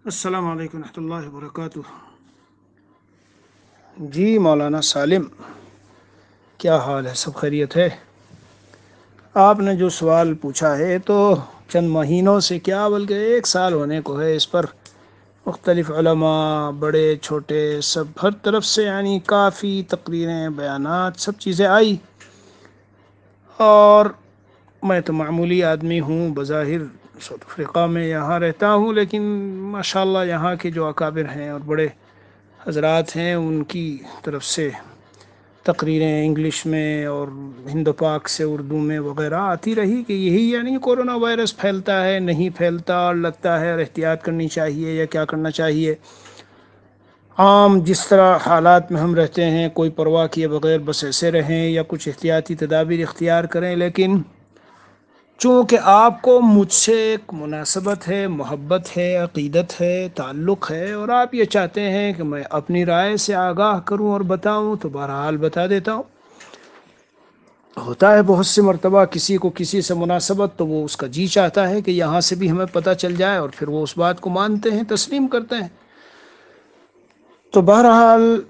السلام علیکم ورحمۃ اللہ وبرکاتہ۔ جی مولانا سالم، کیا حال ہے؟ سب خیریت ہے؟ آپ نے جو سوال پوچھا ہے تو چند مہینوں سے کیا بلکہ 1 سال ہونے کو ہے، اس پر مختلف علماء بڑے چھوٹے سب ہر طرف سے کافی تقریریں بیانات سب چیزیں آئی، اور میں تو معمولی آدمی ہوں بظاہر، ساؤتھ افریقہ میں یہاں رہتا ہوں، لیکن ماشاءاللہ یہاں کے جو اکابر ہیں اور بڑے حضرات ہیں ان کی طرف سے تقریریں انگلش میں اور ہند و پاک سے اردو میں وغیرہ آتی رہی کہ یہی کورونا وائرس پھیلتا ہے، نہیں پھیلتا اور لگتا ہے اور احتیاط کرنی چاہیے یا کیا کرنا چاہیے۔ عام جس طرح حالات میں ہم رہتے ہیں کوئی پرواہ کیے بغیر بس ایسے رہیں یا کچھ احتیاطی تدابیر اختیار کریں، لیکن چونکہ آپ کو مجھ سے ایک مناسبت ہے، محبت ہے، عقیدت ہے، تعلق ہے، اور آپ یہ چاہتے ہیں کہ میں اپنی رائے سے آگاہ کروں اور بتاؤں، تو بہرحال بتا دیتا ہوں۔ ہوتا ہے بہت سے مرتبہ کسی کو کسی سے مناسبت، تو وہ اس کا جی چاہتا ہے کہ یہاں سے بھی ہمیں پتہ چل جائے، اور پھر وہ اس بات کو مانتے ہیں، تسلیم کرتے ہیں۔ تو بہرحال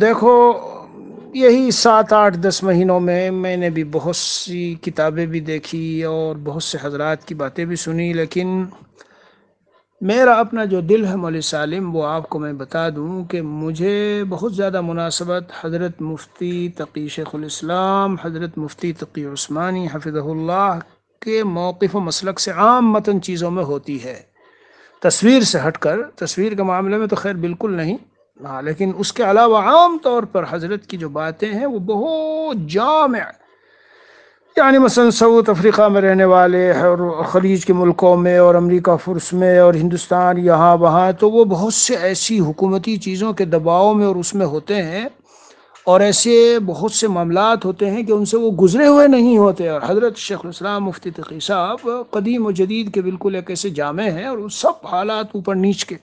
دیکھو، یہی 7 8 10 مہینوں میں نے بھی بہت سی کتابیں بھی دیکھی اور بہت سے حضرات کی باتیں بھی سنی، لیکن میرا اپنا جو دل ہے مولوی سالم، وہ آپ کو میں بتا دوں کہ مجھے بہت زیادہ مناسبت حضرت مفتی تقی شیخ الاسلام حضرت مفتی تقی عثمانی حفظہ اللہ کے موقف و مسلک سے عام متن چیزوں میں ہوتی ہے، تصویر سے ہٹ کر۔ تصویر کے معاملے میں تو خیر بالکل نہیں، ہاں، لیکن اس کے علاوہ عام طور پر حضرت کی جو باتیں ہیں وہ بہت جامع، مثلا سعود افریقہ میں رہنے والے اور خلیج کے ملکوں میں اور امریکہ فرس میں اور ہندوستان یہاں وہاں، تو وہ بہت سے ایسی حکومتی چیزوں کے دباؤ میں اور اس میں ہوتے ہیں، اور ایسے بہت سے معاملات ہوتے ہیں کہ ان سے وہ گزرے ہوئے نہیں ہوتے، اور حضرت شیخ الاسلام مفتی تقی صاحب قدیم و جدید کے بالکل ایک ایسے جامع ہیں، اور سب حالات اوپر نیچ کے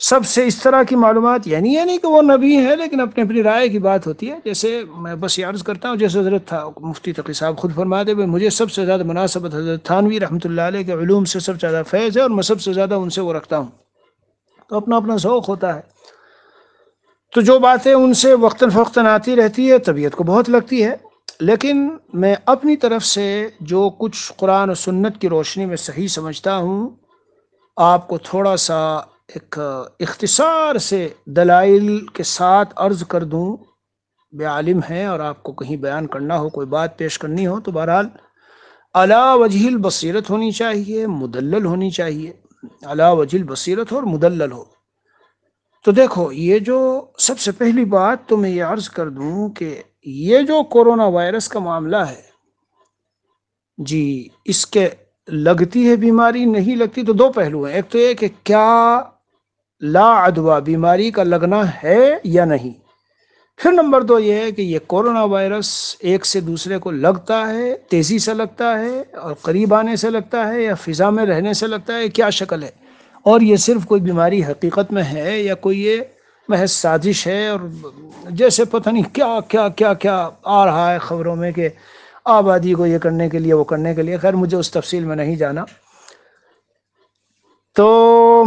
سب سے اس طرح کی معلومات، یہ نہیں کہ وہ نبی ہے، لیکن اپنی اپنی رائے کی بات ہوتی ہے۔ جیسے میں بس یہ عرض کرتا ہوں، جیسے حضرت تھا مفتی تقی صاحب خود فرماتے ہوئے، مجھے سب سے زیادہ مناسبت حضرت تھانوی رحمۃ اللہ علیہ کے علوم سے سب سے زیادہ فیض ہے، اور میں سب سے زیادہ ان سے وہ رکھتا ہوں۔ تو اپنا اپنا ذوق ہوتا ہے، تو جو باتیں ان سے وقتاً فوقتاً آتی رہتی ہے، طبیعت کو بہت لگتی ہے، لیکن میں اپنی طرف سے جو کچھ قرآن و سنت کی روشنی میں صحیح سمجھتا ہوں، آپ کو تھوڑا سا ایک اختصار سے دلائل کے ساتھ عرض کر دوں۔ بے عالم ہیں اور آپ کو کہیں بیان کرنا ہو، کوئی بات پیش کرنی ہو، تو بہرحال علی وجہ البصیرت ہونی چاہیے، مدلل ہونی چاہیے، علی وجہ البصیرت ہو اور مدلل ہو۔ تو دیکھو، یہ جو سب سے پہلی بات تو میں یہ عرض کر دوں کہ یہ جو کورونا وائرس کا معاملہ ہے، جی، اس کے لگتی ہے بیماری نہیں لگتی، تو 2 پہلو ہیں۔ ایک تو یہ کہ کیا لا عدوہ بیماری کا لگنا ہے یا نہیں، پھر نمبر 2 یہ ہے کہ یہ کورونا وائرس ایک سے دوسرے کو لگتا ہے، تیزی سے لگتا ہے اور قریب آنے سے لگتا ہے، یا فضا میں رہنے سے لگتا ہے، کیا شکل ہے، اور یہ صرف کوئی بیماری حقیقت میں ہے یا کوئی یہ محض سازش ہے، اور جیسے پتہ نہیں کیا کیا کیا کیا آ رہا ہے خبروں میں کہ آبادی کو یہ کرنے کے لیے وہ کرنے کے لیے۔ خیر، مجھے اس تفصیل میں نہیں جانا۔ تو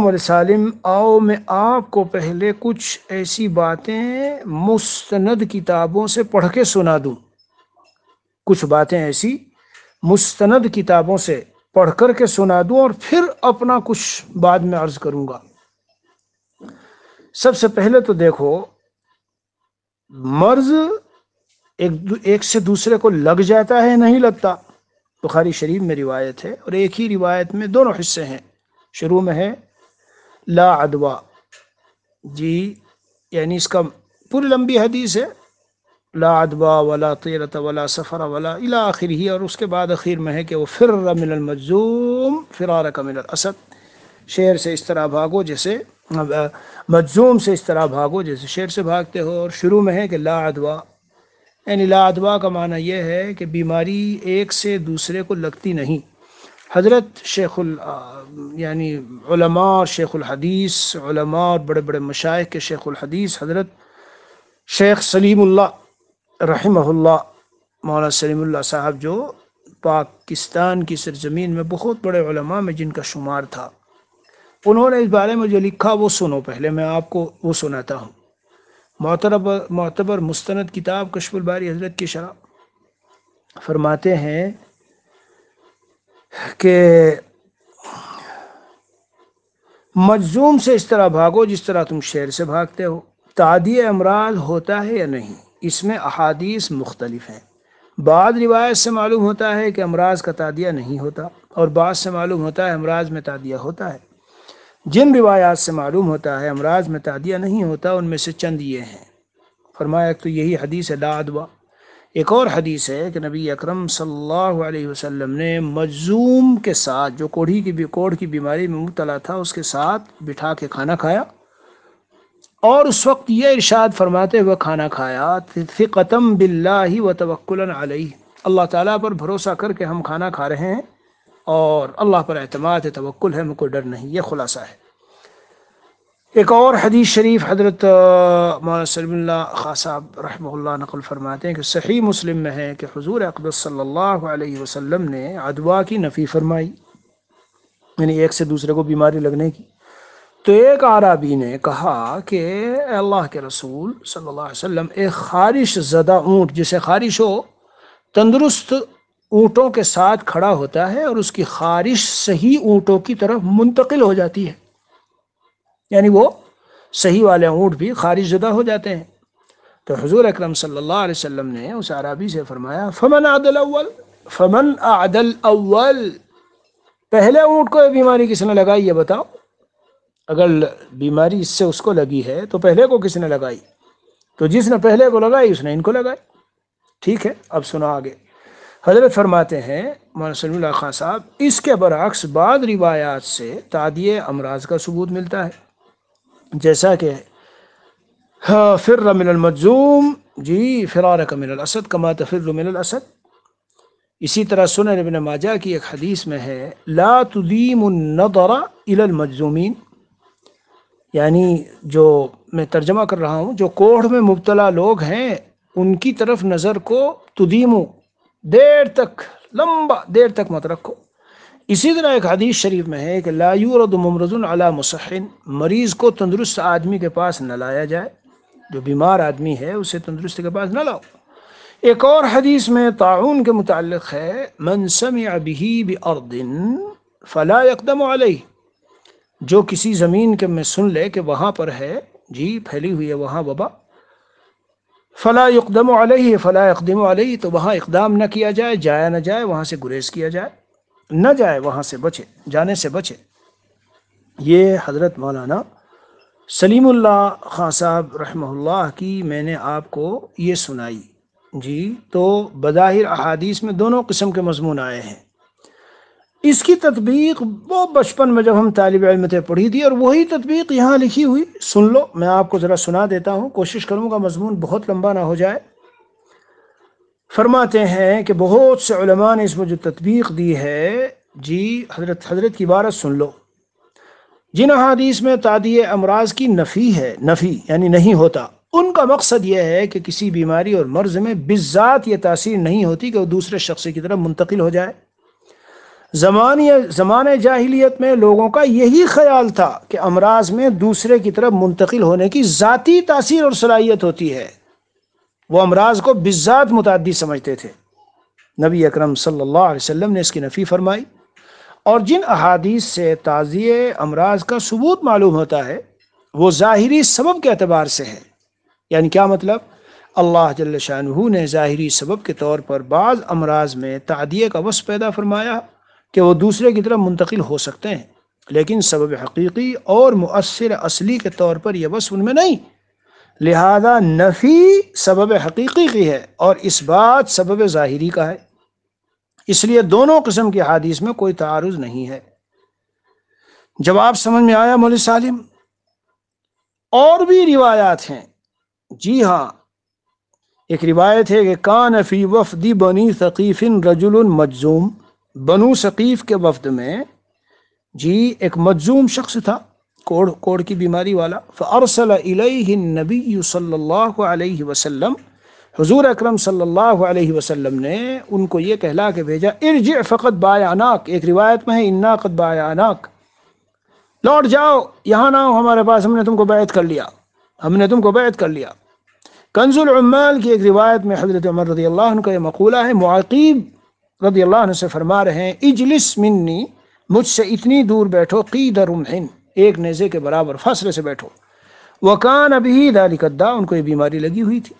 مولانا سالم، آؤ میں آپ کو پہلے کچھ ایسی باتیں مستند کتابوں سے پڑھ کے سنا دوں، کچھ باتیں ایسی مستند کتابوں سے پڑھ کر کے سنا دوں، اور پھر اپنا کچھ بعد میں عرض کروں گا۔ سب سے پہلے تو دیکھو، مرض ایک سے دوسرے کو لگ جاتا ہے، نہیں لگتا۔ بخاری شریف میں روایت ہے، اور ایک ہی روایت میں دونوں حصے ہیں۔ شروع میں ہے لا عدوہ، جی، اس کا پوری لمبی حدیث ہے، لا عدوہ ولا طیرۃ ولا سفر ولا الی آخرہ، اور اس کے بعد اخیر میں ہے کہ وہ فر من المجذوم فرارک من الاسد، شیر سے اس طرح بھاگو جیسے مجذوم سے اس طرح بھاگو جیسے شیر سے بھاگتے ہو۔ اور شروع میں ہے کہ لا عدوہ، لا عدوہ کا معنی یہ ہے کہ بیماری ایک سے دوسرے کو لگتی نہیں۔ حضرت علماء اور شیخ الحدیث، علماء اور بڑے بڑے مشائخ کے شیخ الحدیث حضرت شیخ سلیم اللہ رحمہ اللہ، مولانا سلیم اللہ صاحب، جو پاکستان کی سرزمین میں بہت بڑے علماء میں جن کا شمار تھا، انہوں نے اس بارے میں جو لکھا وہ سنو، پہلے میں آپ کو وہ سناتا ہوں۔ معتبر مستند کتاب کشف الباری حضرت کی شرح فرماتے ہیں کہ مجزوم سے اس طرح بھاگو جس طرح تم شیر سے بھاگتے ہو۔ تعدی امراض ہوتا ہے یا نہیں، اس میں احادیث مختلف ہیں۔ بعض روایت سے معلوم ہوتا ہے کہ امراض کا تعدیہ نہیں ہوتا، اور بعض سے معلوم ہوتا ہے امراض میں تعدیہ ہوتا ہے۔ جن روایات سے معلوم ہوتا ہے امراض میں تعدیہ نہیں ہوتا، ان میں سے چند یہ ہیں۔ فرمایا ایک تو یہی حدیث ہے لا ادوا۔ ایک اور حدیث ہے کہ نبی اکرم صلی اللہ علیہ وسلم نے مجزوم کے ساتھ، جو کوڑھ کی بیماری میں مبتلا تھا، اس کے ساتھ بٹھا کے کھانا کھایا، اور اس وقت یہ ارشاد فرماتے ہوئے کھانا کھایا، ثقتم باللہ وتوکلا علیہ، اللہ تعالیٰ پر بھروسہ کر کے ہم کھانا کھا رہے ہیں اور اللہ پر اعتماد ہے، توکل ہے، ہمیں کوئی ڈر نہیں۔ یہ خلاصہ ہے۔ ایک اور حدیث شریف حضرت مولانا سلیم اللہ خان صاحب رحمہ اللہ نقل فرماتے ہیں کہ صحیح مسلم میں ہے کہ حضور اقدس صلی اللہ علیہ وسلم نے عدوا کی نفی فرمائی، یعنی ایک سے دوسرے کو بیماری لگنے کی۔ تو ایک اعرابی نے کہا کہ اے اللہ کے رسول صلی اللہ علیہ وسلم، ایک خارش زدہ اونٹ، جسے خارش ہو، تندرست اونٹوں کے ساتھ کھڑا ہوتا ہے اور اس کی خارش صحیح اونٹوں کی طرف منتقل ہو جاتی ہے، یعنی وہ صحیح والے اونٹ بھی خارش زدہ ہو جاتے ہیں۔ تو حضور اکرم صلی اللہ علیہ وسلم نے اس اعرابی سے فرمایا فمن عدل اول، فمن عدل اول، پہلے اونٹ کو یہ بیماری کس نے لگائی یہ بتاؤ؟ اگر بیماری اس سے اس کو لگی ہے تو پہلے کو کس نے لگائی؟ تو جس نے پہلے کو لگائی اس نے ان کو لگائی۔ ٹھیک ہے، اب سنا آگے۔ حضرت فرماتے ہیں مولانا سلیم اللہ خان صاحب، اس کے برعکس بعض روایات سے تعدیہ امراض کا ثبوت ملتا ہے، جیسا کہ فر من المجزوم، جی فرارک من الاسد کما تفر من الاسد۔ اسی طرح سنن ابن ماجہ کی ایک حدیث میں ہے لا تدیم النظر الى المجزومین، یعنی جو میں ترجمہ کر رہا ہوں، جو کوڑھ میں مبتلا لوگ ہیں ان کی طرف نظر کو تدیمو، دیر تک، لمبا دیر تک مت رکھو۔ اسی طرح ایک حدیث شریف میں ہے کہ لا یورد ممرض علی مصحن، مریض کو تندرست آدمی کے پاس نہ لایا جائے، جو بیمار آدمی ہے اسے تندرست کے پاس نہ لاؤ۔ ایک اور حدیث میں طاعون کے متعلق ہے من سمع به بارض فلا يقدم علیہ، جو کسی زمین کے میں سن لے کہ وہاں پر ہے، جی پھیلی ہوئی ہے وہاں وبا، فلا يقدم علیہ، فلا يقدم علیہ، تو وہاں اقدام نہ کیا جائے، جایا نہ جائے، وہاں سے گریز کیا جائے، نہ جائے، وہاں سے بچے، جانے سے بچے۔ یہ حضرت مولانا سلیم اللہ خان صاحب رحمہ اللہ کی میں نے آپ کو یہ سنائی۔ جی تو بظاہر احادیث میں دونوں قسم کے مضمون آئے ہیں۔ اس کی تطبیق وہ بچپن میں جب ہم طالب علم تھے پڑھی تھی، اور وہی تطبیق یہاں لکھی ہوئی سن لو، میں آپ کو ذرا سنا دیتا ہوں، کوشش کروں گا مضمون بہت لمبا نہ ہو جائے۔ فرماتے ہیں کہ بہت سے علماء نے اس میں جو تطبیق دی ہے، جی حضرت کی عبارت سن لو۔ جن احادیث میں تعدیہ امراض کی نفی ہے، نفی یعنی نہیں ہوتا، ان کا مقصد یہ ہے کہ کسی بیماری اور مرض میں بالذات یہ تاثیر نہیں ہوتی کہ وہ دوسرے شخص کی طرف منتقل ہو جائے۔ زمانے جاہلیت میں لوگوں کا یہی خیال تھا کہ امراض میں دوسرے کی طرف منتقل ہونے کی ذاتی تاثیر اور صلاحیت ہوتی ہے، وہ امراض کو بالذات متعدی سمجھتے تھے۔ نبی اکرم صلی اللہ علیہ وسلم نے اس کی نفی فرمائی، اور جن احادیث سے تعدیہ امراض کا ثبوت معلوم ہوتا ہے وہ ظاہری سبب کے اعتبار سے ہے۔ یعنی کیا مطلب؟ اللہ جل شانہ نے ظاہری سبب کے طور پر بعض امراض میں تعدیہ کا وصف پیدا فرمایا کہ وہ دوسرے کی طرف منتقل ہو سکتے ہیں، لیکن سبب حقیقی اور مؤثر اصلی کے طور پر یہ وصف ان میں نہیں، لہذا نفی سبب حقیقی کی ہے اور اس بات سبب ظاہری کا ہے۔ اس لیے دونوں قسم کی حدیث میں کوئی تعارض نہیں ہے۔ جواب سمجھ میں آیا مولوی سالم؟ اور بھی روایات ہیں، جی ہاں، ایک روایت ہے کہ کان فی وفد بنی ثقیف رجل مجزوم، بنو ثقیف کے وفد میں جی ایک مجزوم شخص تھا، کوڑھ کی بیماری والا، فارسل الیہ النبی صلی اللہ علیہ وسلم، حضور اکرم صلی اللہ علیہ وسلم نے ان کو یہ کہلا کے بھیجا ارجع فقط بایعناک، ایک روایت میں ہے انا قد بایعناک، لوٹ جاؤ، یہاں نہ ہو ہمارے پاس، ہم نے تم کو بیعت کر لیا، ہم نے تم کو بیعت کر لیا۔ کنز العمال کی ایک روایت میں حضرت عمر رضی اللہ عنہ کا یہ مقولہ ہے، معقیب رضی اللہ عنہ سے فرما رہے ہیں اجلس منی، مجھ سے اتنی دور بیٹھو، قید رمحن، ایک نیزے کے برابر فاصلے سے بیٹھو، وکان به ذلک الداء، ان کو یہ بیماری لگی ہوئی تھی۔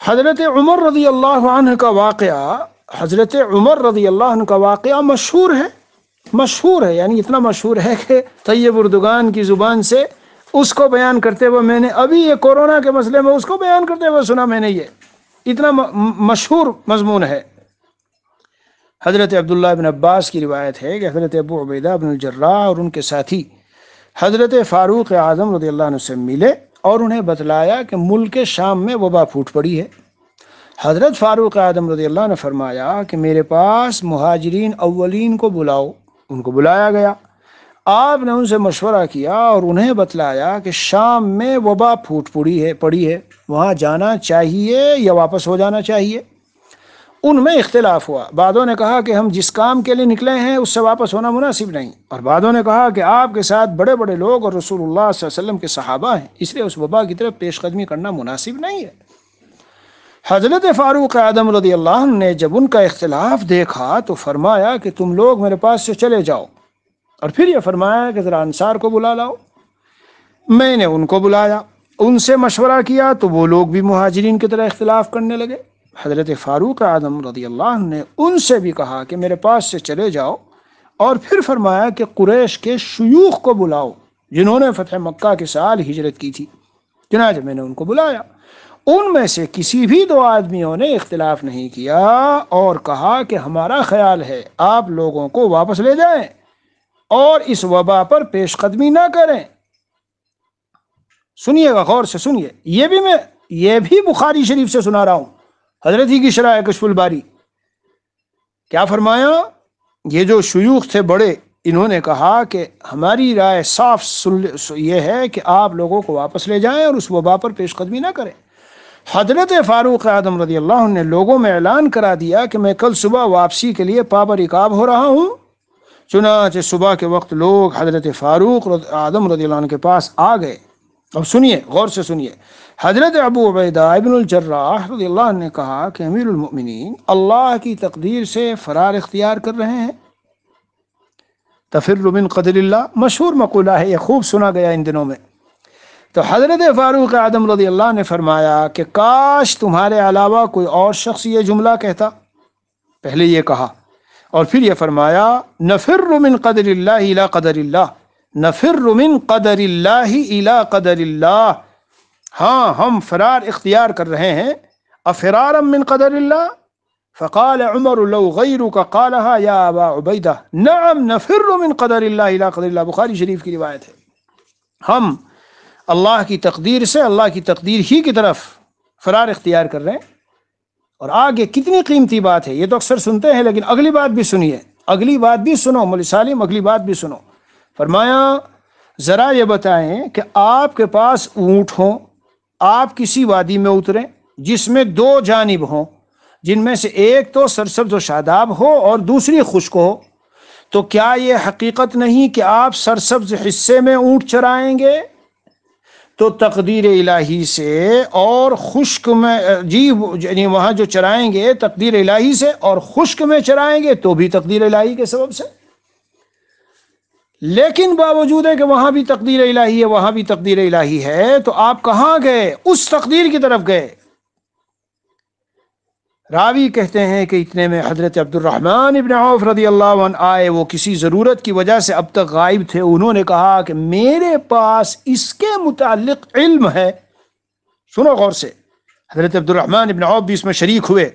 حضرت عمر رضی اللہ عنہ کا واقعہ، حضرت عمر رضی اللہ عنہ کا واقعہ مشہور ہے، یعنی اتنا مشہور ہے کہ طیب اردگان کی زبان سے اس کو بیان کرتے ہوئے میں نے ابھی یہ کورونا کے مسئلے میں اس کو بیان کرتے ہوئے سنا، میں نے یہ اتنا مشہور مضمون ہے۔ حضرت عبداللہ بن عباس کی روایت ہے کہ حضرت ابو عبیدہ بن الجراح اور ان کے ساتھی حضرت فاروق اعظم رضی اللہ عنہ سے ملے اور انہیں بتلایا کہ ملک شام میں وبا پھوٹ پڑی ہے۔ حضرت فاروق اعظم رضی اللہ عنہ نے فرمایا کہ میرے پاس مہاجرین اولین کو بلاؤ۔ ان کو بلایا گیا، آپ نے ان سے مشورہ کیا اور انہیں بتلایا کہ شام میں وبا پھوٹ پڑی ہے، وہاں جانا چاہیے یا واپس ہو جانا چاہیے۔ ان میں اختلاف ہوا، بعضوں نے کہا کہ ہم جس کام کے لیے نکلے ہیں اس سے واپس ہونا مناسب نہیں، اور بعضوں نے کہا کہ آپ کے ساتھ بڑے بڑے لوگ اور رسول اللہ صلی اللہ علیہ وسلم کے صحابہ ہیں، اس لیے اس وبا کی طرف پیش قدمی کرنا مناسب نہیں ہے۔ حضرت فاروق اعظم رضی اللہ عنہ نے جب ان کا اختلاف دیکھا تو فرمایا کہ تم لوگ میرے پاس سے چلے جاؤ، اور پھر یہ فرمایا کہ ذرا انصار کو بلا لاؤ۔ میں نے ان کو بلایا، ان سے مشورہ کیا تو وہ لوگ بھی مہاجرین کی طرح اختلاف کرنے لگے۔ حضرت فاروق اعظم رضی اللہ عنہ نے ان سے بھی کہا کہ میرے پاس سے چلے جاؤ، اور پھر فرمایا کہ قریش کے شیوخ کو بلاؤ جنہوں نے فتح مکہ کے سال ہجرت کی تھی۔ چنانچہ میں نے ان کو بلایا، ان میں سے کسی بھی دو آدمیوں نے اختلاف نہیں کیا اور کہا کہ ہمارا خیال ہے آپ لوگوں کو واپس لے جائیں اور اس وبا پر پیش قدمی نہ کریں۔ سنیے گا، غور سے سنیے، یہ بھی بخاری شریف سے سنا رہا ہوں، حضرت ہی کی شرح کشف الباری۔ کیا فرمایا؟ یہ جو شیوخ تھے بڑے، انہوں نے کہا کہ ہماری رائے صاف یہ ہے کہ آپ لوگوں کو واپس لے جائیں اور اس وبا پر پیش قدمی نہ کریں۔ حضرت فاروق اعظم رضی اللہ عنہ نے لوگوں میں اعلان کرا دیا کہ میں کل صبح واپسی کے لیے پابر رکاب ہو رہا ہوں۔ چنانچہ صبح کے وقت لوگ حضرت فاروق اعظم رضی اللہ عنہ کے پاس آ گئے۔ اب سنیے، غور سے سنیے، حضرت ابو عبیدہ ابن الجراح رضی اللہ عنہ نے کہا کہ امیر المؤمنین اللہ کی تقدیر سے فرار اختیار کر رہے ہیں۔ تفر من قدر اللہ مشہور مقولہ ہے، یہ خوب سنا گیا ان دنوں میں۔ تو حضرت فاروق اعظم رضی اللہ عنہ نے فرمایا کہ کاش تمہارے علاوہ کوئی اور شخص یہ جملہ کہتا۔ پہلے یہ کہا اور پھر یہ فرمایا نفر من قدر اللہ الی قدر اللہ، نفر من قدر اللہ الی قدر اللہ، ہاں ہم فرار اختیار کر رہے ہیں۔ افرارا من قدر اللہ؟ فقال عمر لو غیرک قالها یا ابا عبیدہ نعم نفر من قدر اللہ الی قدر اللہ، بخاری شریف کی روایت ہے۔ ہم اللہ کی تقدیر سے اللہ کی تقدیر ہی کی طرف فرار اختیار کر رہے ہیں۔ اور آگے کتنی قیمتی بات ہے، یہ تو اکثر سنتے ہیں لیکن اگلی بات بھی سنیے، اگلی بات بھی سنو مولی سالم، اگلی بات بھی سنو۔ فرمایا ذرا یہ بتائیں کہ آپ کے پاس اونٹ ہوں، آپ کسی وادی میں اتریں جس میں دو جانب ہوں، جن میں سے ایک تو سرسبز و شاداب ہو اور دوسری خشک ہو، تو کیا یہ حقیقت نہیں کہ آپ سرسبز حصے میں اونٹ چرائیں گے تو تقدیر الہی سے، اور خشک میں یعنی وہاں جو چرائیں گے تقدیر الہی سے، اور خشک میں چرائیں گے تو بھی تقدیر الہی کے سبب سے۔ لیکن باوجود ہے کہ وہاں بھی تقدیر الہی ہے، وہاں بھی تقدیر الہی ہے، تو آپ کہاں گئے؟ اس تقدیر کی طرف گئے۔ راوی کہتے ہیں کہ اتنے میں حضرت عبد الرحمن ابن عوف رضی اللہ عنہ آئے، وہ کسی ضرورت کی وجہ سے اب تک غائب تھے۔ انہوں نے کہا کہ میرے پاس اس کے متعلق علم ہے۔ سنو غور سے، حضرت عبد الرحمن ابن عوف بھی اس میں شریک ہوئے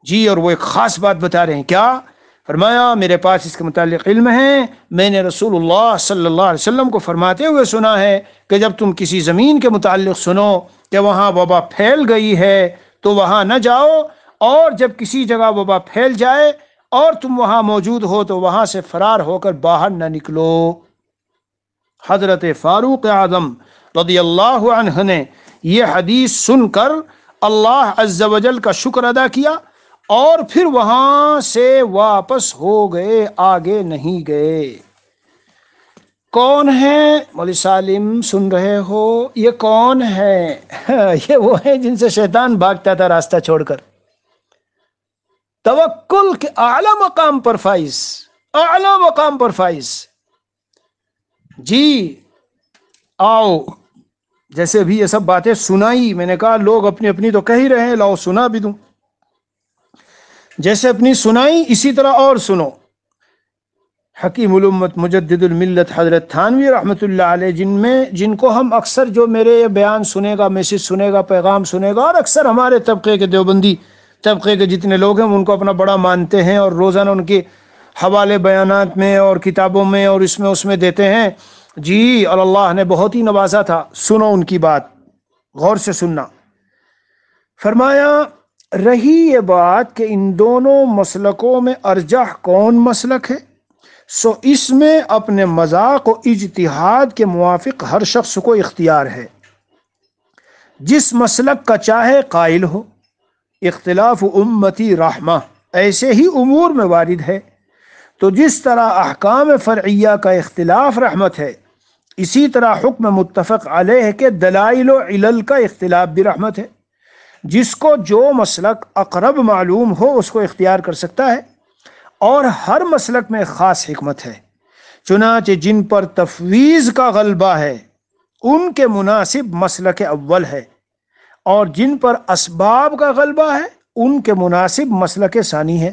جی، اور وہ ایک خاص بات بتا رہے ہیں۔ کیا؟ فرمایا میرے پاس اس کے متعلق علم ہے، میں نے رسول اللہ صلی اللہ علیہ وسلم کو فرماتے ہوئے سنا ہے کہ جب تم کسی زمین کے متعلق سنو کہ وہاں وبا پھیل گئی ہے تو وہاں نہ جاؤ، اور جب کسی جگہ وبا پھیل جائے اور تم وہاں موجود ہو تو وہاں سے فرار ہو کر باہر نہ نکلو۔ حضرت فاروق اعظم رضی اللہ عنہ نے یہ حدیث سن کر اللہ عز و جل کا شکر ادا کیا اور پھر وہاں سے واپس ہو گئے، آگے نہیں گئے۔ کون ہے؟ مولوی سالم سن رہے ہو؟ یہ کون ہے؟ یہ وہ ہیں جن سے شیطان بھاگتا تھا راستہ چھوڑ کر. توکل کے اعلی مقام پر فائز، اعلی مقام پر فائز. جی آؤ، جیسے بھی یہ سب باتیں سنائی، میں نے کہا لوگ اپنی اپنی تو کہہ ہی رہے ہیں، لاؤ سنا بھی دوں. جیسے اپنی سنائی اسی طرح اور سنو. حکیم الامت مجدد الملت حضرت تھانوی رحمۃ اللہ علیہ، جن کو ہم اکثر، جو میرے یہ بیان سنے گا، میسج سنے گا، پیغام سنے گا، اور اکثر ہمارے طبقے کے دیوبندی طبقے کے جتنے لوگ ہیں ان کو اپنا بڑا مانتے ہیں اور روزانہ ان کے حوالے بیانات میں اور کتابوں میں اور اس میں دیتے ہیں. جی، اور اللہ نے بہت ہی نوازا تھا. سنو ان کی بات، غور سے سننا. فرمایا رہی یہ بات کہ ان دونوں مسلکوں میں ارجح کون مسلک ہے، سو اس میں اپنے مذاق و اجتہاد کے موافق ہر شخص کو اختیار ہے، جس مسلک کا چاہے قائل ہو. اختلاف امتی رحمہ، ایسے ہی امور میں وارد ہے. تو جس طرح احکام فرعیہ کا اختلاف رحمت ہے، اسی طرح حکم متفق علیہ کے دلائل و علل کا اختلاف بھی رحمت ہے. جس کو جو مسلک اقرب معلوم ہو اس کو اختیار کر سکتا ہے، اور ہر مسلک میں خاص حکمت ہے. چنانچہ جن پر تفویض کا غلبہ ہے ان کے مناسب مسلک اول ہے، اور جن پر اسباب کا غلبہ ہے ان کے مناسب مسلک ثانی ہے.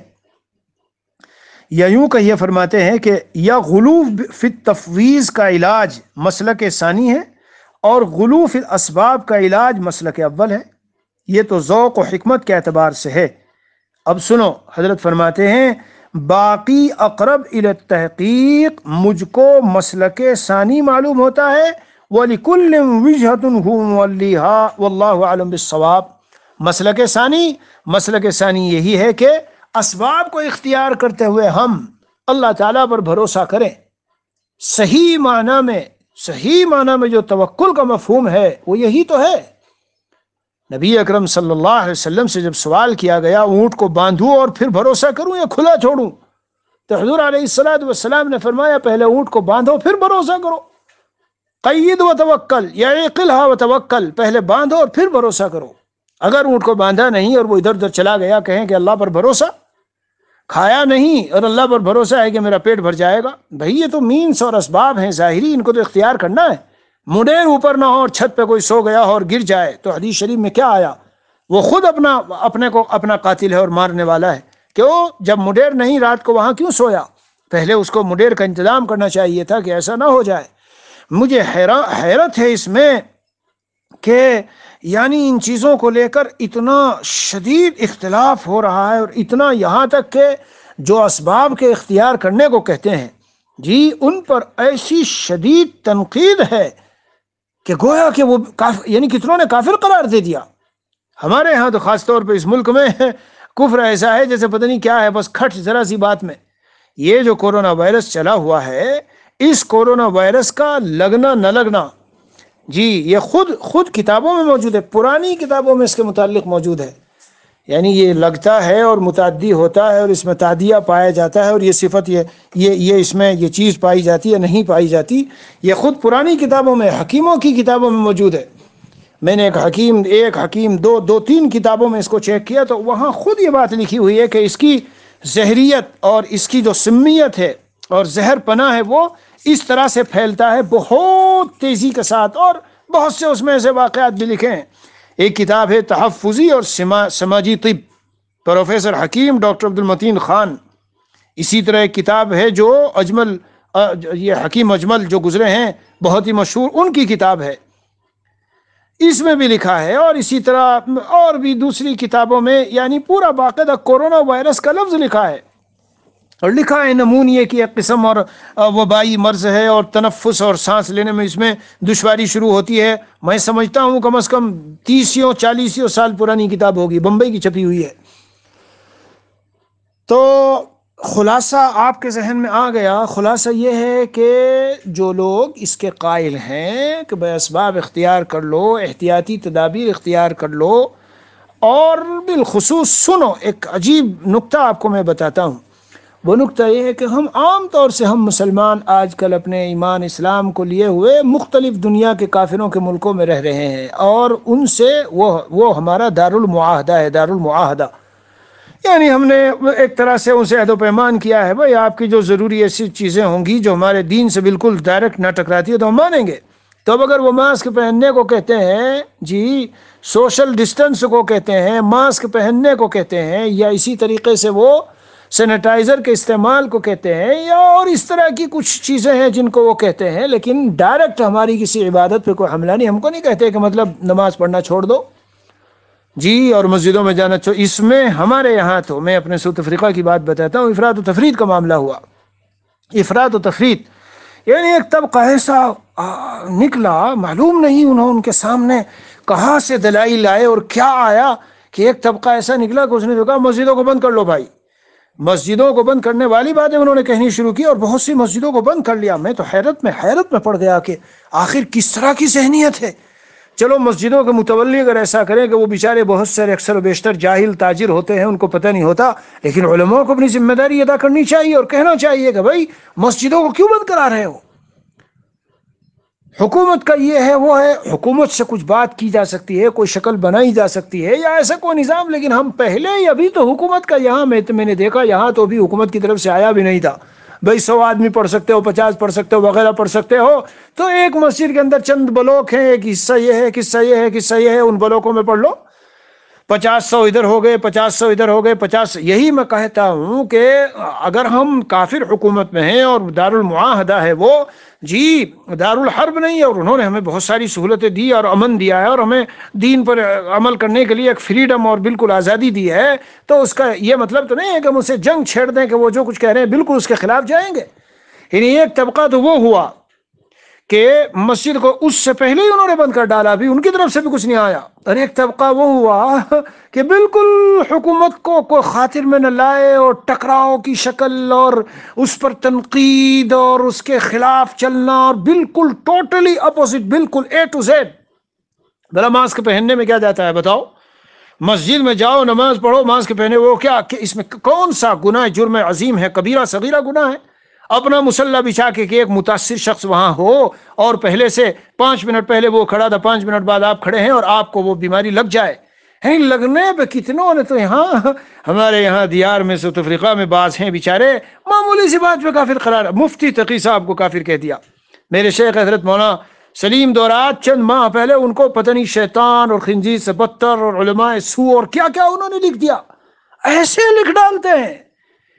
یا یوں کہیے، فرماتے ہیں کہ یا غلو فی التفویض کا علاج مسلک ثانی ہے، اور غلو فی الاسباب کا علاج مسلک اول ہے. یہ تو ذوق و حکمت کے اعتبار سے ہے. اب سنو، حضرت فرماتے ہیں باقی اقرب الی التحقیق، مجھ کو مسلک ثانی معلوم ہوتا ہے. وَلِكُلٍّ وِجْهَةٌ هُوَ مُوَلِّيهَا وَاللَّهُ أَعْلَمُ بِالصَّوَابِ. مسلک ثانی یہی ہے کہ اسباب کو اختیار کرتے ہوئے ہم اللہ تعالیٰ پر بھروسہ کریں. صحیح معنی میں جو توکل کا مفہوم ہے وہ یہی تو ہے. نبی اکرم صلی اللہ علیہ وسلم سے جب سوال کیا گیا اونٹ کو باندھوں اور پھر بھروسہ کروں یا کھلا چھوڑوں، تو حضور علیہ السلام نے فرمایا پہلے اونٹ کو باندھو پھر بھروسہ کرو. قید و توکل یا عقلھا و توکل، پہلے باندھو اور پھر بھروسہ کرو. اگر اونٹ کو باندھا نہیں اور وہ ادھر ادھر چلا گیا، کہیں کہ اللہ پر بھروسہ، کھایا نہیں اور اللہ پر بھروسہ ہے کہ میرا پیٹ بھر جائے گا، بھئی یہ تو مینس اور اسباب ہیں ظاہری، ان کو تو اختیار کرنا ہے. منڈیر اوپر نہ ہو اور چھت پہ کوئی سو گیا ہو اور گر جائے تو حدیث شریف میں کیا آیا؟ وہ خود اپنے کو اپنا قاتل ہے اور مارنے والا ہے. کیوں؟ جب منڈیر نہیں رات کو وہاں کیوں سویا؟ پہلے اس کو منڈیر کا انتظام کرنا چاہیے تھا کہ ایسا نہ ہو جائے. مجھے حیرت ہے اس میں کہ یعنی ان چیزوں کو لے کر اتنا شدید اختلاف ہو رہا ہے، اور اتنا یہاں تک کہ جو اسباب کے اختیار کرنے کو کہتے ہیں، جی ان پر ایسی شدید تنقید ہے کہ گویا کہ وہ یعنی کتنوں نے کافر قرار دے دیا. ہمارے ہاں تو خاص طور پہ اس ملک میں کفر ایسا ہے جیسے پتہ نہیں کیا ہے، بس کھٹ ذرا سی بات میں. یہ جو کورونا وائرس چلا ہوا ہے، اس کورونا وائرس کا لگنا نہ لگنا، جی یہ خود کتابوں میں موجود ہے، پرانی کتابوں میں اس کے متعلق موجود ہے. یعنی یہ لگتا ہے اور متعدی ہوتا ہے اور اس میں تعدیہ پایا جاتا ہے، اور یہ صفت یہ اس میں یہ چیز پائی جاتی ہے نہیں پائی جاتی. یہ خود پرانی کتابوں میں، حکیموں کی کتابوں میں موجود ہے. میں نے ایک حکیم دو تین کتابوں میں اس کو چیک کیا تو وہاں خود یہ بات لکھی ہوئی ہے کہ اس کی زہریت اور اس کی جو سمیت ہے اور زہر پناہ ہے وہ اس طرح سے پھیلتا ہے بہت تیزی کے ساتھ، اور بہت سے اس میں ایسے واقعات بھی لکھے ہیں. ایک کتاب ہے تحفظی اور سماجی طب، پروفیسر حکیم ڈاکٹر عبد المتین خان. اسی طرح ایک کتاب ہے جو اجمل، یہ حکیم اجمل جو گزرے ہیں بہت ہی مشہور، ان کی کتاب ہے، اس میں بھی لکھا ہے. اور اسی طرح اور بھی دوسری کتابوں میں یعنی پورا باقاعدہ کورونا وائرس کا لفظ لکھا ہے، اور لکھا ہے نمونیے کی ایک قسم اور وبائی مرض ہے، اور تنفس اور سانس لینے میں اس میں دشواری شروع ہوتی ہے. میں سمجھتا ہوں کم از کم 30-40 سال پرانی کتاب ہوگی، بمبئی کی چھپی ہوئی ہے. تو خلاصہ آپ کے ذہن میں آ گیا. خلاصہ یہ ہے کہ جو لوگ اس کے قائل ہیں کہ بے اسباب اختیار کر لو، احتیاطی تدابیر اختیار کر لو، اور بالخصوص سنو ایک عجیب نکتہ آپ کو میں بتاتا ہوں. وہ نقطہ یہ ہے کہ ہم عام طور سے ہم مسلمان آج کل اپنے ایمان اسلام کو لیے ہوئے مختلف دنیا کے کافروں کے ملکوں میں رہ رہے ہیں، اور ان سے وہ ہمارا دار المعاہدہ ہے، دار المعاہدہ، یعنی ہم نے ایک طرح سے ان سے عہد و پیمان کیا ہے، بھائی آپ کی جو ضروری ایسی چیزیں ہوں گی جو ہمارے دین سے بالکل ڈائریکٹ نہ ٹکراتی ہے تو ہم مانیں گے۔ تو اب اگر وہ ماسک پہننے کو کہتے ہیں، جی سوشل ڈسٹنس کو کہتے ہیں، ماسک پہننے کو کہتے ہیں، یا اسی طریقے سے وہ سینیٹائزر کے استعمال کو کہتے ہیں، یا اور اس طرح کی کچھ چیزیں ہیں جن کو وہ کہتے ہیں، لیکن ڈائریکٹ ہماری کسی عبادت پہ کوئی حملہ نہیں۔ ہم کو نہیں کہتے کہ مطلب نماز پڑھنا چھوڑ دو جی اور مسجدوں میں جانا چھوڑ، اس میں ہمارے یہاں تو میں اپنے سوت افریقہ کی بات بتاتا ہوں، افراط و تفرید کا معاملہ ہوا۔ افراط و تفرید یعنی ایک طبقہ ایسا نکلا، معلوم نہیں انہوں ان کے سامنے کہاں سے دلائل آئے اور کیا آیا، کہ ایک طبقہ ایسا نکلا کہ اس نے کہا مسجدوں کو بند کر لو بھائی، مسجدوں کو بند کرنے والی باتیں انہوں نے کہنی شروع کی، اور بہت سی مسجدوں کو بند کر لیا۔ میں تو حیرت میں پڑ گیا کہ آخر کس طرح کی ذہنیت ہے۔ چلو مسجدوں کے متولی اگر ایسا کریں کہ وہ بیچارے بہت سارے اکثر و بیشتر جاہل تاجر ہوتے ہیں، ان کو پتہ نہیں ہوتا، لیکن علماء کو اپنی ذمہ داری ادا کرنی چاہیے اور کہنا چاہیے کہ بھائی مسجدوں کو کیوں بند کرا رہے ہو؟ حکومت کا یہ ہے وہ ہے، حکومت سے کچھ بات کی جا سکتی ہے، کوئی شکل بنائی جا سکتی ہے یا ایسا کوئی نظام، لیکن ہم پہلے ہی ابھی تو حکومت کا یہاں میں نے دیکھا، یہاں تو ابھی حکومت کی طرف سے آیا بھی نہیں تھا، بھائی 100 آدمی پڑھ سکتے ہو، 50 پڑھ سکتے ہو، وغیرہ پڑھ سکتے ہو، تو ایک مسجد کے اندر چند بلوک ہیں، ایک حصہ یہ ہے، ایک حصہ یہ ہے، ایک حصہ یہ ہے، ان بلوکوں میں پڑھ لو، 50 ادھر ہو گئے، 50 ادھر ہو گئے، 50۔ یہی میں کہتا ہوں کہ اگر ہم کافر حکومت میں ہیں اور دار المعاہدہ ہے وہ، جی دار الحرب نہیں ہے، اور انہوں نے ہمیں بہت ساری سہولتیں دی اور امن دیا ہے اور ہمیں دین پر عمل کرنے کے لیے ایک فریڈم اور بالکل آزادی دی ہے، تو اس کا یہ مطلب تو نہیں ہے کہ ہم اسے جنگ چھیڑ دیں کہ وہ جو کچھ کہہ رہے ہیں بالکل اس کے خلاف جائیں گے۔ یعنی ایک طبقہ تو وہ ہوا کہ مسجد کو اس سے پہلے ہی انہوں نے بند کر ڈالا، بھی ان کی طرف سے بھی کچھ نہیں آیا، اور ایک طبقہ وہ ہوا کہ بالکل حکومت کو کوئی خاطر میں نہ لائے اور ٹکراؤ کی شکل اور اس پر تنقید اور اس کے خلاف چلنا، اور بالکل ٹوٹلی اپوزٹ، بالکل اے ٹو زیڈ۔ بلا ماسک پہننے میں کیا جاتا ہے بتاؤ؟ مسجد میں جاؤ، نماز پڑھو، ماسک پہنے، وہ کیا کہ اس میں کون سا گناہ جرم عظیم ہے؟ کبیرہ صغیرہ گناہ ہے؟ اپنا مسلح بچھا کے کہ ایک متاثر شخص وہاں ہو اور پہلے سے 5 منٹ پہلے وہ کھڑا تھا، 5 منٹ بعد آپ کھڑے ہیں اور آپ کو وہ بیماری لگ جائے، لگنے پہ کتنوں نے تو یہاں ہمارے یہاں دیار میں ساؤتھ افریقہ میں بعض ہیں بیچارے معمولی سی بات پہ کافر قرار، مفتی تقی صاحب کو کافر کہہ دیا۔ میرے شیخ حضرت مولانا سلیم دورات چند ماہ پہلے ان کو پتہ نہیں شیطان اور خنزیر سے بدتر اور علماء سو اور کیا کیا انہوں نے لکھ دیا، ایسے لکھ ڈالتے ہیں۔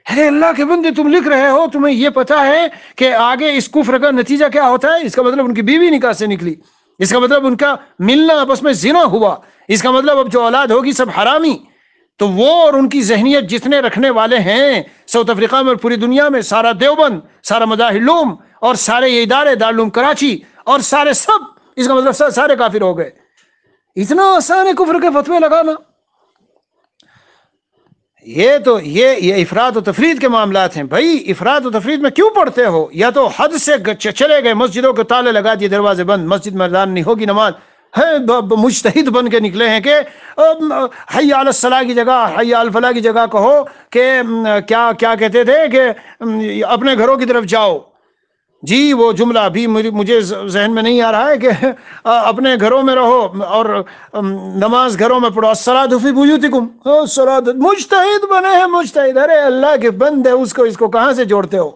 ارے اللہ کے بندے، تم لکھ رہے ہو، تمہیں یہ پتا ہے کہ آگے اس کفر کا نتیجہ کیا ہوتا ہے؟ اس کا مطلب ان کی بیوی نکاح سے نکلی، اس کا مطلب ان کا ملنا آپس میں زنا ہوا، اس کا مطلب اب جو اولاد ہوگی سب حرامی۔ تو وہ اور ان کی ذہنیت جتنے رکھنے والے ہیں ساؤتھ افریقہ میں اور پوری دنیا میں، سارا دیوبند، سارا مظاہر العلوم اور سارے یہ ادارے، دارالعلوم کراچی اور سارے سب، اس کا مطلب سارے کافر ہو گئے۔ اتنا آسان ہے کفر کے فتوے لگانا؟ یہ افراط و تفرید کے معاملات ہیں۔ بھائی افراط و تفرید میں کیوں پڑھتے ہو؟ یا تو حد سے چلے گئے، مسجدوں کے تالے لگا دیے، دروازے بند، مسجد میں اذان نہیں ہوگی، نماز ہے، مجتہد بن کے نکلے ہیں کہ حی علی الصلاح کی جگہ حی علی الفلاح کی جگہ کہو کہ کیا کہتے تھے کہ اپنے گھروں کی طرف جاؤ، جی وہ جملہ ابھی مجھے ذہن میں نہیں آ رہا ہے کہ اپنے گھروں میں رہو اور نماز گھروں میں پڑھو، الصلاۃ فی بیوتکم، مجتہد بنے ہیں، مجتہد، ارے اللہ کے بندے، اس کو کہاں سے جوڑتے ہو؟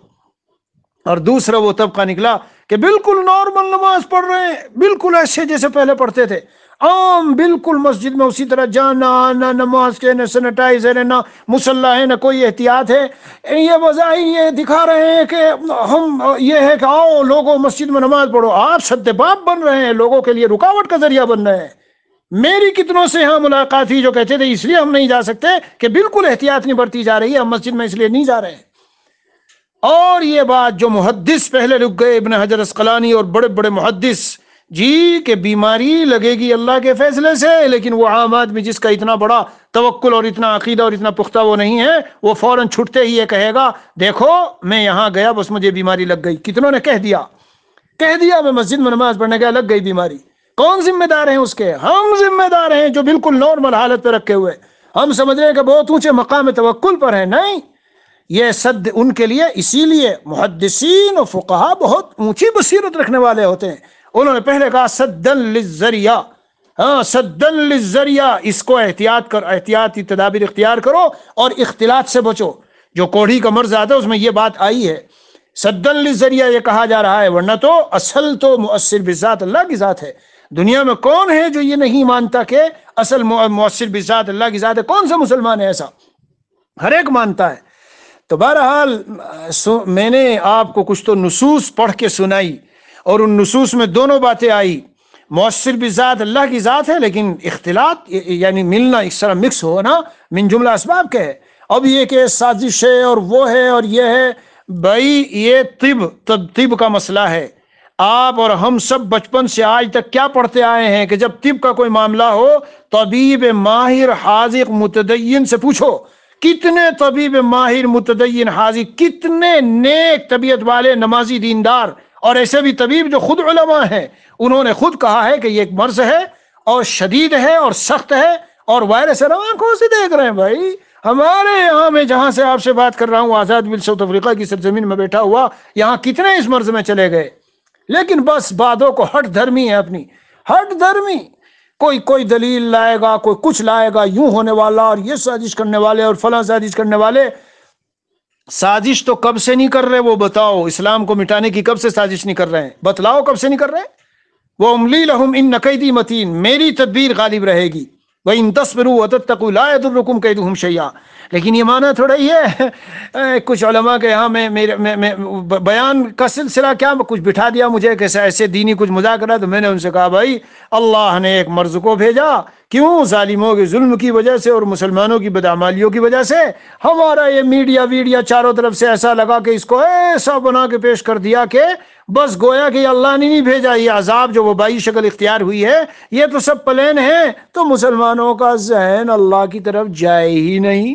اور دوسرا وہ طبقہ نکلا کہ بالکل نارمل نماز پڑھ رہے ہیں، بالکل ایسے جیسے پہلے پڑھتے تھے، عام، بالکل مسجد میں اسی طرح جانا آنا، نماز کے نہ سینیٹائزر ہے، نہ مصلی ہے، نہ کوئی احتیاط ہے۔ یہ وظاہر یہ دکھا رہے ہیں کہ ہم یہ ہے کہ آؤ لوگوں مسجد میں نماز پڑھو، آپ سد باب بن رہے ہیں، لوگوں کے لیے رکاوٹ کا ذریعہ بن رہے ہیں۔ میری کتنوں سے یہاں ملاقات ہوئی جو کہتے تھے اس لیے ہم نہیں جا سکتے کہ بالکل احتیاط نہیں برتی جا رہی ہے، ہم مسجد میں اس لیے نہیں جا رہے ہیں۔ اور یہ بات جو محدث پہلے رک گئے، ابن حجر اسقلانی اور بڑے بڑے محدث، جی کہ بیماری لگے گی اللہ کے فیصلے سے، لیکن وہ عام آدمی جس کا اتنا بڑا توکل اور اتنا عقیدہ اور اتنا پختہ وہ نہیں ہے، وہ فوراً چھٹتے ہی یہ کہے گا دیکھو میں یہاں گیا بس مجھے بیماری لگ گئی۔ کتنوں نے کہہ دیا میں مسجد میں نماز پڑھنے گیا لگ گئی بیماری۔ کون ذمہ دار ہیں اس کے؟ ہم ذمہ دار ہیں جو بالکل نارمل حالت پہ رکھے ہوئے، ہم سمجھ رہے ہیں کہ بہت اونچے مقام توکل پر ہیں، نہیں، یہ صد ان کے لیے، اسی لیے محدثین و فقہا بہت اونچی بصیرت رکھنے والے ہوتے ہیں، انہوں نے پہلے کہا سدن للذریعہ، ہاں سدن للذریعہ، اس کو احتیاطی تدابیر اختیار کرو اور اختلاط سے بچو۔ جو کوڑھی کا مرض آتا ہے اس میں یہ بات آئی ہے، سدن للذریعہ یہ کہا جا رہا ہے، ورنہ تو اصل تو مؤثر بذات اللہ کی ذات ہے۔ دنیا میں کون ہے جو یہ نہیں مانتا کہ اصل مؤثر بذات اللہ کی ذات ہے؟ کون سا مسلمان ہے ایسا؟ ہر ایک مانتا ہے۔ تو بہرحال میں نے آپ کو کچھ تو نصوص پڑھ کے سنائی، اور ان نصوص میں دونوں باتیں آئی، مؤثر بذات اللہ کی ذات ہے، لیکن اختلاط یعنی ملنا اس طرح مکس ہونا من جملہ اسباب کے ہے۔ اب یہ کہ سازش ہے اور وہ ہے اور یہ ہے، بھائی یہ طب کا مسئلہ ہے۔ آپ اور ہم سب بچپن سے آج تک کیا پڑھتے آئے ہیں کہ جب طب کا کوئی معاملہ ہو، طبیب ماہر حاذق متدین سے پوچھو۔ کتنے طبیب ماہر متدین حاذق، کتنے نیک طبیعت والے نمازی دیندار، اور ایسے بھی طبیب جو خود علماء ہیں، انہوں نے خود کہا ہے کہ یہ ایک مرض ہے اور شدید ہے اور سخت ہے، اور وائرس ہے۔ آنکھوں سے دیکھ رہے ہیں بھائی، ہمارے یہاں میں جہاں سے آپ سے بات کر رہا ہوں، آزاد ملک ساؤتھ افریقہ کی سرزمین میں بیٹھا ہوا، یہاں کتنے اس مرض میں چلے گئے، لیکن بس باتوں کو ہٹ دھرمی ہے اپنی، ہٹ دھرمی، کوئی دلیل لائے گا، کوئی کچھ لائے گا، یوں ہونے والا، اور یہ سازش کرنے والے اور فلاں سازش کرنے والے۔ سازش تو کب سے نہیں کر رہے وہ بتاؤ، اسلام کو مٹانے کی کب سے سازش نہیں کر رہے ہیں؟ بتلاؤ کب سے نہیں کر رہے؟ وَأُمْلِي لَهُمْ إِنَّ كَيْدِي مَتِينٌ، میری تدبیر غالب رہے گی، وَإِن تَصْبِرُوا وَتَتَّقُوا لَا يَضُرُّكُمْ كَيْدُهُمْ شَيْئًا۔ لیکن یہ معنی تھوڑا ہی ہے، کچھ علماء کے یہاں میں بیان کا سلسلہ کیا کچھ بٹھا دیا مجھے کہ ایسے دینی کچھ مذاکرہ، تو میں نے ان سے کہا بھائی اللہ نے ایک مرض کو بھیجا، کیوں؟ ظالموں کے ظلم کی وجہ سے اور مسلمانوں کی بدعمالیوں کی وجہ سے۔ ہمارا یہ میڈیا چاروں طرف سے ایسا لگا کہ اس کو ایسا بنا کے پیش کر دیا کہ بس گویا کہ اللہ نے نہیں بھیجا، یہ عذاب جو وبائی شکل اختیار ہوئی ہے یہ تو سب پلین ہے۔ تو مسلمانوں کا ذہن اللہ کی طرف جائے ہی نہیں،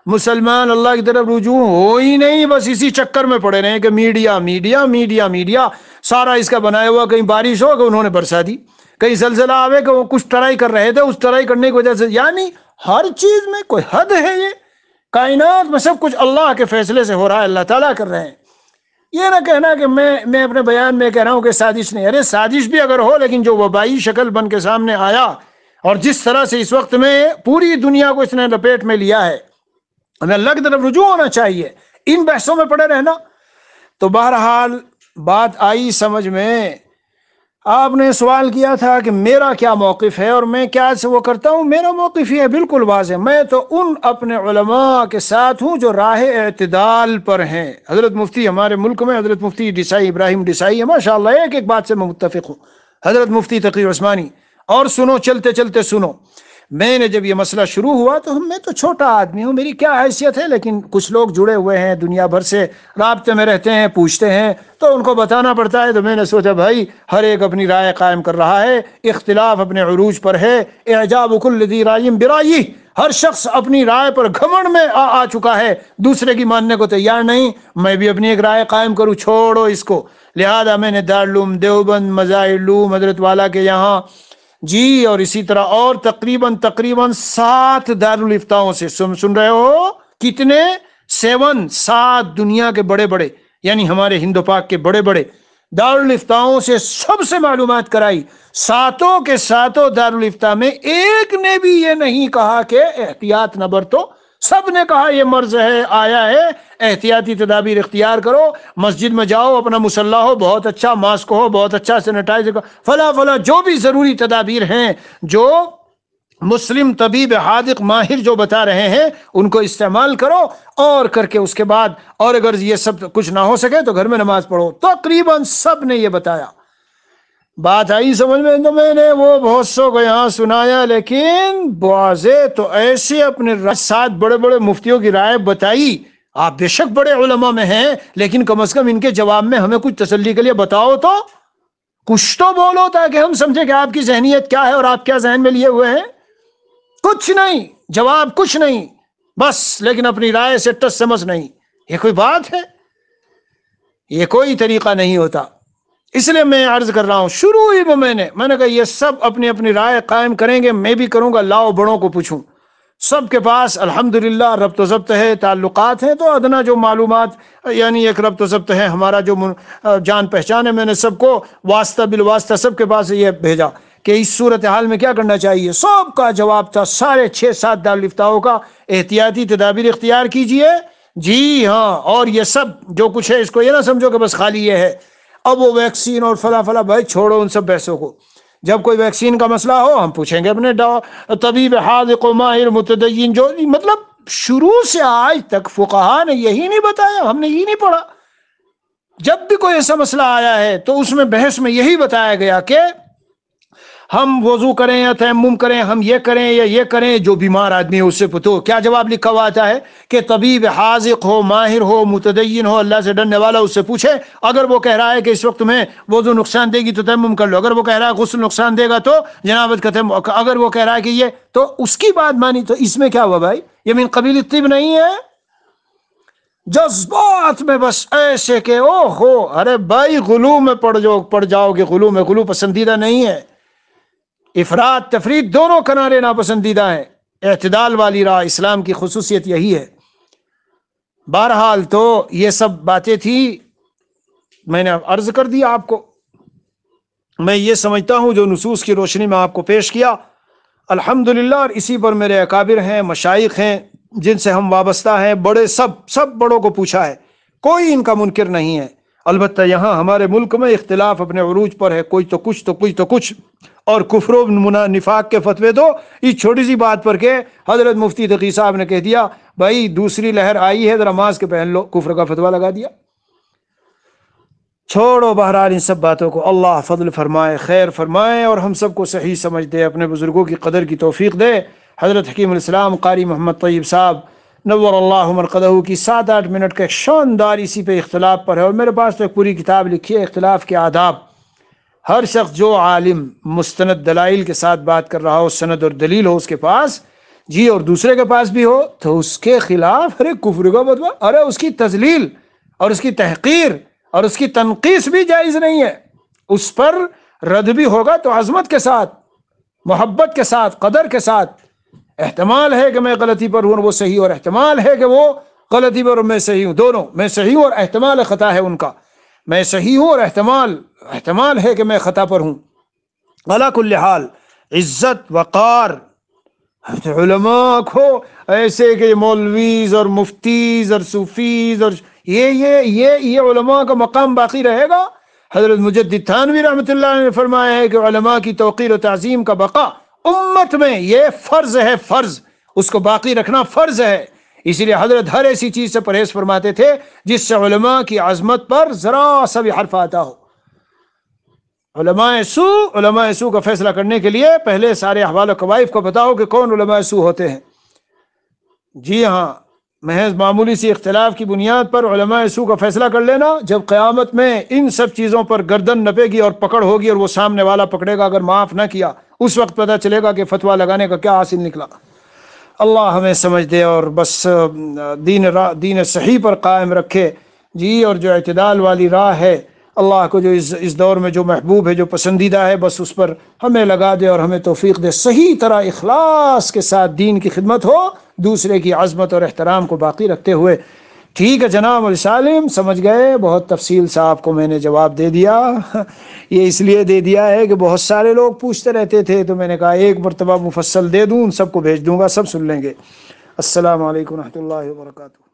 مسلمان اللہ کی طرف رجوع ہو ہی نہیں، بس اسی چکر میں پڑے رہے کہ میڈیا میڈیا میڈیا میڈیا سارا اس کا بنایا ہوا۔ کہیں بارش ہو کہ انہوں نے برسا دی، کہیں زلزلہ آوے کہ وہ کچھ ٹرائی کر رہے تھے، اس ٹرائی کرنے کی وجہ سے، یعنی ہر چیز میں کوئی حد ہے۔ یہ کائنات میں سب کچھ اللہ کے فیصلے سے ہو رہا ہے، اللہ تعالیٰ کر رہے ہیں۔ یہ نہ کہنا کہ میں اپنے بیان میں کہہ رہا ہوں کہ سازش نہیں، ارے سازش بھی اگر ہو، لیکن جو وبائی شکل بن کے سامنے آیا اور جس طرح سے اس وقت میں پوری دنیا کو اس نے لپیٹ میں لیا ہے، ہمیں اللہ کی طرف رجوع ہونا چاہیے، ان بحثوں میں پڑے رہنا۔ تو بہرحال بات آئی سمجھ میں۔ آپ نے سوال کیا تھا کہ میرا کیا موقف ہے اور میں کیا سے وہ کرتا ہوں۔ میرا موقف یہ ہے بالکل واضح، میں تو ان اپنے علماء کے ساتھ ہوں جو راہ اعتدال پر ہیں۔ حضرت مفتی ہمارے ملک میں حضرت مفتی ڈیسائی ابراہیم ڈیسائی ہے، ماشاءاللہ ایک بات سے میں متفق ہوں، حضرت مفتی تقی عثمانی۔ اور سنو، چلتے چلتے سنو، میں نے جب یہ مسئلہ شروع ہوا تو میں تو چھوٹا آدمی ہوں، میری کیا حیثیت ہے، لیکن کچھ لوگ جڑے ہوئے ہیں دنیا بھر سے، رابطے میں رہتے ہیں، پوچھتے ہیں، تو ان کو بتانا پڑتا ہے۔ تو میں نے سوچا بھائی ہر ایک اپنی رائے قائم کر رہا ہے، اختلاف اپنے عروج پر ہے، اعجاب کل ذی رائے برائیہ، ہر شخص اپنی رائے پر گھمنڈ میں آ چکا ہے، دوسرے کی ماننے کو تیار نہیں۔ میں بھی اپنی ایک رائے قائم کروں، چھوڑو اس کو۔ لہذا میں نے دارالعلوم دیوبند، مظاہر علوم حضرت والا کے یہاں جی، اور اسی طرح اور تقریباً 7 دارالفتاؤں سے سن رہے ہو، کتنے؟ 7 دنیا کے بڑے بڑے، یعنی ہمارے ہند و پاک کے بڑے بڑے دارالفتاؤں سے سب سے معلومات کرائی۔ 7 کے 7 دارالفتاء میں ایک نے بھی یہ نہیں کہا کہ احتیاط نہ برتو، سب نے کہا یہ مرض ہے، آیا ہے، احتیاطی تدابیر اختیار کرو، مسجد میں جاؤ، اپنا مصلی ہو بہت اچھا، ماسک ہو بہت اچھا، سینیٹائزر کا فلا جو بھی ضروری تدابیر ہیں، جو مسلم طبیب حاذق ماہر جو بتا رہے ہیں ان کو استعمال کرو، اور کر کے اس کے بعد، اور اگر یہ سب کچھ نہ ہو سکے تو گھر میں نماز پڑھو۔ تقریباً سب نے یہ بتایا۔ بات آئی سمجھ میں؟ تو میں نے وہ بہت سو کو یہاں سنایا، لیکن واضح تو ایسے اپنے 7 بڑے بڑے مفتیوں کی رائے بتائی۔ آپ بے شک بڑے علماء میں ہیں، لیکن کم از کم ان کے جواب میں ہمیں کچھ تسلی کے لیے بتاؤ، تو کچھ تو بولو تاکہ ہم سمجھیں کہ آپ کی ذہنیت کیا ہے اور آپ کیا ذہن میں لیے ہوئے ہیں۔ کچھ نہیں، جواب کچھ نہیں، بس لیکن اپنی رائے سے ٹس سمجھ نہیں۔ یہ کوئی بات ہے؟ یہ کوئی طریقہ نہیں ہوتا۔ اس لیے میں عرض کر رہا ہوں، شروع ہی میں نے کہا یہ سب اپنی اپنی رائے قائم کریں گے، میں بھی کروں گا، لاؤ بڑوں کو پوچھوں۔ سب کے پاس الحمدللہ ربط و ضبط ہے، تعلقات ہیں، تو ادنا جو معلومات یعنی ایک ربط و ضبط ہے ہمارا، جو جان پہچان ہے، میں نے سب کو واسطہ بالواسطہ سب کے پاس یہ بھیجا کہ اس صورتحال میں کیا کرنا چاہیے. سب کا جواب تھا، سارے 6-7 دارالفتاؤں کا، احتیاطی تدابیر اختیار کیجئے. جی ہاں، اور یہ سب جو کچھ ہے اس کو یہ نہ سمجھو کہ بس خالی یہ ہے. اب وہ ویکسین اور فلاں فلاں، بھائی چھوڑو ان سب بحثوں کو. جب کوئی ویکسین کا مسئلہ ہو ہم پوچھیں گے اپنے طبیب حاذق و ماہر متدین، جو مطلب شروع سے آج تک فقہا نے یہی نہیں بتایا، ہم نے یہ نہیں پڑھا. جب بھی کوئی ایسا مسئلہ آیا ہے تو اس میں بحث میں یہی بتایا گیا کہ ہم وضو کریں یا تیمم کریں، ہم یہ کریں یا یہ کریں، جو بیمار آدمی ہے اس سے پوچھو. کیا جواب لکھا ہوا آتا ہے کہ طبیب حاذق ہو، ماہر ہو، متدین ہو، اللہ سے ڈرنے والا، اس سے پوچھے. اگر وہ کہہ رہا ہے کہ اس وقت میں وضو نقصان دے گی تو تیمم کر لو، اگر وہ کہہ رہا ہے غسل نقصان دے گا تو جنابت کا تیمم، اگر وہ کہہ رہا ہے کہ یہ، تو اس کی بات مانی. تو اس میں کیا ہوا بھائی؟ یہ من قبیل الطب نہیں ہے. جذبات میں بس ایسے کہ او ہو، ارے بھائی غلو میں پڑ جاؤ گے. غلو پسندیدہ نہیں ہے. افراد تفرید دونوں کنارے ناپسندیدہ ہیں. اعتدال والی راہ اسلام کی خصوصیت یہی ہے. بہرحال تو یہ سب باتیں تھی، میں نے عرض کر دیا آپ کو. میں یہ سمجھتا ہوں جو نصوص کی روشنی میں آپ کو پیش کیا الحمدللہ، اور اسی پر میرے اکابر ہیں، مشائخ ہیں جن سے ہم وابستہ ہیں، بڑے سب بڑوں کو پوچھا ہے، کوئی ان کا منکر نہیں ہے. البتہ یہاں ہمارے ملک میں اختلاف اپنے عروج پر ہے، کوئی تو کچھ تو کوئی تو کچھ، اور کفر و نفاق کے فتوے دو اس چھوٹی سی بات پر کہ حضرت مفتی تقی صاحب نے کہہ دیا بھائی دوسری لہر آئی ہے ذرا ماسک پہن لو، کفر کا فتویٰ لگا دیا. چھوڑو بہرحال ان سب باتوں کو. اللہ فضل فرمائے، خیر فرمائے، اور ہم سب کو صحیح سمجھ دے، اپنے بزرگوں کی قدر کی توفیق دے. حضرت حکیم الاسلام قاری محمد طیب صاحب نور اللہ مرقدہ کی 7-8 منٹ کا ایک شاندار اسی پہ اختلاف پر ہے، اور میرے پاس تو ایک پوری کتاب لکھی ہے اختلاف کے آداب. ہر شخص جو عالم مستند دلائل کے ساتھ بات کر رہا ہو، سند اور دلیل ہو اس کے پاس، جی، اور دوسرے کے پاس بھی ہو، تو اس کے خلاف ارے کفر کا فتویٰ، ارے اس کی تذلیل اور اس کی تحقیر اور اس کی تنقیص بھی جائز نہیں ہے. اس پر رد بھی ہوگا تو عظمت کے ساتھ، محبت کے ساتھ، قدر کے ساتھ. احتمال ہے کہ میں غلطی پر ہوں اور وہ صحیح، اور احتمال ہے کہ وہ غلطی پر اور میں صحیح ہوں، دونوں، میں صحیح ہوں اور احتمال خطا ہے ان کا، میں صحیح ہوں اور احتمال ہے کہ میں خطا پر ہوں. علی کل حال عزت وقار علماء کو ایسے کہ مولویز اور مفتیز اور صوفیز اور یہ علماء کا مقام باقی رہے گا. حضرت مجدد تھانوی رحمۃ اللہ علیہ نے فرمایا ہے کہ علماء کی توقیر و تعظیم کا بقا امت میں یہ فرض ہے، فرض، اس کو باقی رکھنا فرض ہے. اسی لیے حضرت ہر ایسی چیز سے پرہیز فرماتے تھے جس سے علماء کی عظمت پر ذرا سا بھی حرف آتا ہو. علماء سو کا فیصلہ کرنے کے لیے پہلے سارے احوال و قوائف کو بتاؤ کہ کون علماء سو ہوتے ہیں. جی ہاں، محض معمولی سی اختلاف کی بنیاد پر علماء سو کا فیصلہ کر لینا، جب قیامت میں ان سب چیزوں پر گردن نپے گی اور پکڑ ہوگی اور وہ سامنے والا پکڑے گا، اگر معاف نہ کیا اس وقت پتہ چلے گا کہ فتویٰ لگانے کا کیا حاصل نکلا. اللہ ہمیں سمجھ دے اور بس دین صحیح پر قائم رکھے. جی، اور جو اعتدال والی راہ ہے اللہ کو جو اس دور میں جو محبوب ہے، جو پسندیدہ ہے، بس اس پر ہمیں لگا دے اور ہمیں توفیق دے. صحیح طرح اخلاص کے ساتھ دین کی خدمت ہو، دوسرے کی عظمت اور احترام کو باقی رکھتے ہوئے. ٹھیک ہے جناب علی سالم، سمجھ گئے. بہت تفصیل سے آپ کو میں نے جواب دے دیا. یہ اس لیے دے دیا ہے کہ بہت سارے لوگ پوچھتے رہتے تھے، تو میں نے کہا ایک مرتبہ مفصل دے دوں، ان سب کو بھیج دوں گا، سب سن لیں گے. السلام علیکم ورحمۃ اللہ وبرکاتہ.